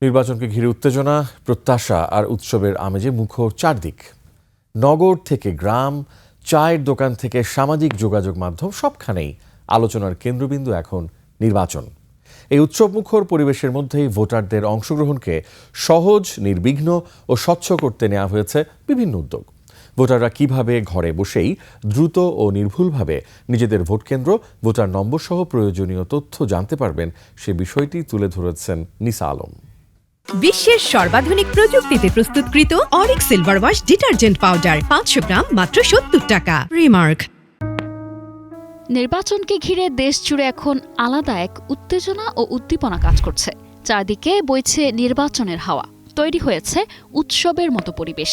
নির্বাচনকে ঘিরে উত্তেজনা, প্রত্যাশা আর উৎসবের আমেজে মুখর চারদিক। নগর থেকে গ্রাম, চায়ের দোকান থেকে সামাজিক যোগাযোগ মাধ্যম সবখানেই আলোচনার কেন্দ্রবিন্দু এখন নির্বাচন। এই উৎসবমুখর পরিবেশের মধ্যেই ভোটারদের অংশগ্রহণকে সহজ, নির্বিঘ্ন ও স্বচ্ছ করতে নেওয়া হয়েছে বিভিন্ন উদ্যোগ। ভোটাররা কিভাবে ঘরে বসেই দ্রুত ও নির্ভুলভাবে নিজেদের ভোটকেন্দ্র, ভোটার নম্বর সহ প্রয়োজনীয় তথ্য জানতে পারবেন সে বিষয়টি তুলে ধরেছেন নিসা আলম। বিশ্বের সর্বাধুনিক প্রযুক্তিতে প্রস্তুতকৃত Arik silver wash detergent powder 500 গ্রাম মাত্র 70 টাকা। রিমার্ক। নির্বাচনকে ঘিরে দেশ জুড়ে এখন আলাদা এক উত্তেজনা ও উদ্দীপনা কাজ করছে। চারদিকে বইছে নির্বাচনের হাওয়া, তৈরি হয়েছে উৎসবের মতো পরিবেশ।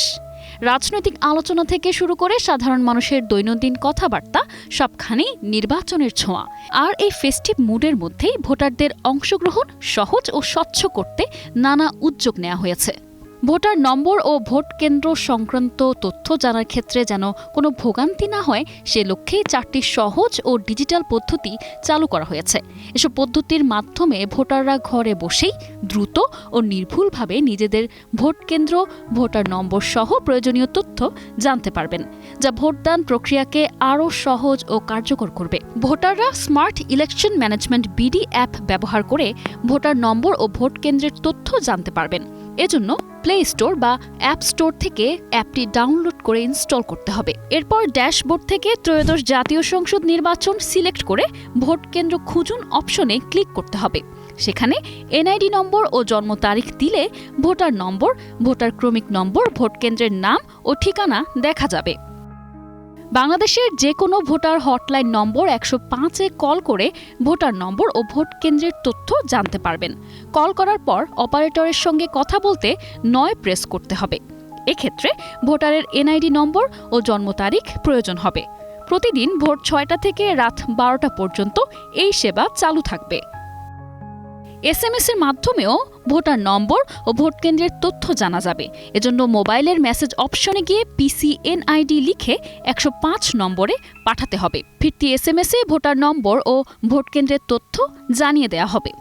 রাজনৈতিক আলোচনা থেকে শুরু করে সাধারণ মানুষের দৈনন্দিন কথাবার্তা সবখানেই নির্বাচনের ছোঁয়া। আর এই ফেস্টিভ মুডের মধ্যেই ভোটারদের অংশগ্রহণ সহজ ও স্বচ্ছ করতে নানা উদ্যোগ নেওয়া হয়েছে। ভোটার নম্বর ও ভোট কেন্দ্র সংক্রান্ত তথ্য জানার ক্ষেত্রে যেন কোনো ভোগান্তি না হয়, সে লক্ষ্যেই 4টি সহজ ও ডিজিটাল পদ্ধতি চালু করা হয়েছে। এসব পদ্ধতির মাধ্যমে ভোটাররা ঘরে বসেই দ্রুত ও নির্ভুলভাবে নিজেদের ভোট কেন্দ্র, ভোটার নম্বর সহ প্রয়োজনীয় তথ্য জানতে পারবেন, যা ভোটদান প্রক্রিয়াকে আরও সহজ ও কার্যকর করবে। ভোটাররা smart election management BD app ব্যবহার করে ভোটার নম্বর ও ভোট কেন্দ্রের তথ্য জানতে পারবেন। এজন্য প্লে স্টোর বা অ্যাপ স্টোর থেকে অ্যাপটি ডাউনলোড করে ইনস্টল করতে হবে। এরপর ড্যাশবোর্ড থেকে ত্রয়োদশ জাতীয় সংসদ নির্বাচন সিলেক্ট করে ভোট কেন্দ্র খুঁজুন অপশনে ক্লিক করতে হবে। সেখানে এনআইডি নম্বর ও জন্ম তারিখ দিলে ভোটার নম্বর, ভোটার ক্রমিক নম্বর, ভোট কেন্দ্রের নাম ও ঠিকানা দেখা যাবে। বাংলাদেশের যে কোনো ভোটার হটলাইন নম্বর 105-এ কল করে ভোটার নম্বর ও ভোট কেন্দ্রের তথ্য জানতে পারবেন। কল করার পর অপারেটরের সঙ্গে কথা বলতে 9 প্রেস করতে হবে। এক্ষেত্রে ভোটারের এনআইডি নম্বর ও জন্ম তারিখ প্রয়োজন হবে। প্রতিদিন ভোর 6টা থেকে রাত 12টা পর্যন্ত এই সেবা চালু থাকবে। SMS এর মাধ্যমেও ভোটার নম্বর ও ভোট কেন্দ্রের তথ্য জানা যাবে। এজন্য মোবাইলের মেসেজ অপশনে গিয়ে PCNID লিখে 105 নম্বরে পাঠাতে হবে। ফিরতি SMS-এ ভোটার নম্বর ও ভোট কেন্দ্রের তথ্য জানিয়ে দেওয়া হবে।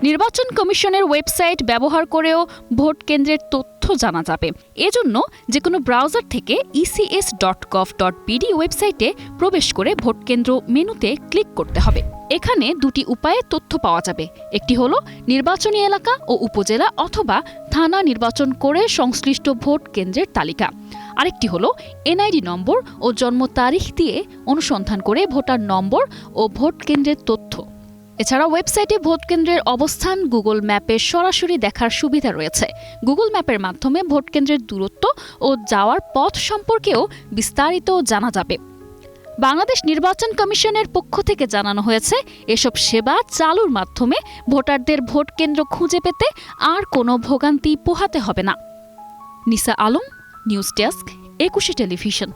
নির্বাচন কমিশনের ওয়েবসাইট ব্যবহার করেও ভোট কেন্দ্রের তথ্য জানা যাবে। এজন্য যে কোনো ব্রাউজার থেকে ecs.gov.bd ওয়েবসাইটে প্রবেশ করে ভোট কেন্দ্র মেনুতে ক্লিক করতে হবে। এখানে 2টি উপায়ে তথ্য পাওয়া যাবে। একটি হলো নির্বাচনী এলাকা ও উপজেলা অথবা থানা নির্বাচন করে সংশ্লিষ্ট ভোট কেন্দ্রের তালিকা। আরেকটি হলো এনআইডি নম্বর ও জন্ম তারিখ দিয়ে অনুসন্ধান করে ভোটার নম্বর ও ভোট কেন্দ্রের তথ্য। এছাড়া ওয়েবসাইটে ভোট কেন্দ্রের অবস্থান গুগল ম্যাপে সরাসরি দেখার সুবিধা রয়েছে। গুগল ম্যাপের মাধ্যমে ভোট কেন্দ্রের দূরত্ব ও যাওয়ার পথ সম্পর্কেও বিস্তারিত জানা যাবে। বাংলাদেশ নির্বাচন কমিশনের পক্ষ থেকে জানানো হয়েছে, এসব সেবা চালুর মাধ্যমে ভোটারদের ভোট কেন্দ্র খুঁজে পেতে আর কোনো ভোগান্তি পোহাতে হবে না। নিসা আলম, নিউজ ডেস্ক, 21 টেলিভিশন।